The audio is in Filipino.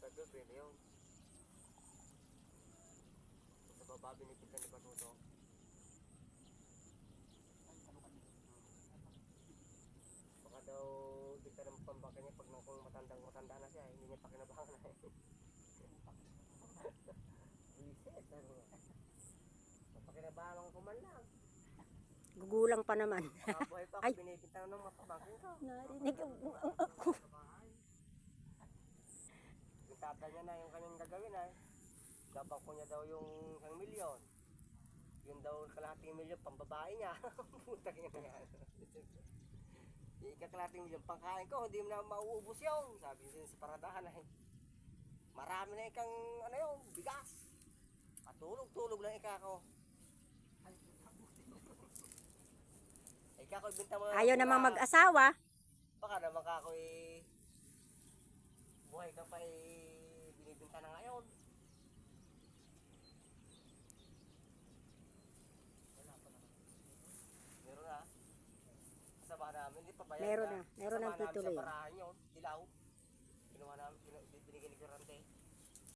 Tagal, pwede yun. Sa baba, binibinta ni Batuto. Baka daw, kita ng pambaka niya pag kung matanda na siya, hindi niya pakinabangan na eh. Reset, ano nga. Mapakinabangan ko man lang. Gugulang pa naman. Makabuhay pa ako, Ay. binibinta ng mapabangkin ko. Narinig ako. Yung tata niya na yung kanyang gagawin ay gabang ko niya daw yung 1,000,000. Yun daw kalahating milyon pambabae niya. Putang ina yan. Yung ikakalahating milyon pangkain ko, hindi mo na mauubos yun. Sabi niya sa paradahan ay marami na ikang ano yun, bigas. Patulog-tulog lang ikako. Ikako ibenta mo. Ayaw namang mag-asawa. Baka naman kako buhay ka pa binibinta na ngayon. Meron na. Kasama namin, hindi pa bayad Meron na. na. Meron Kasama ng namin tutuloy. sa barahan yun.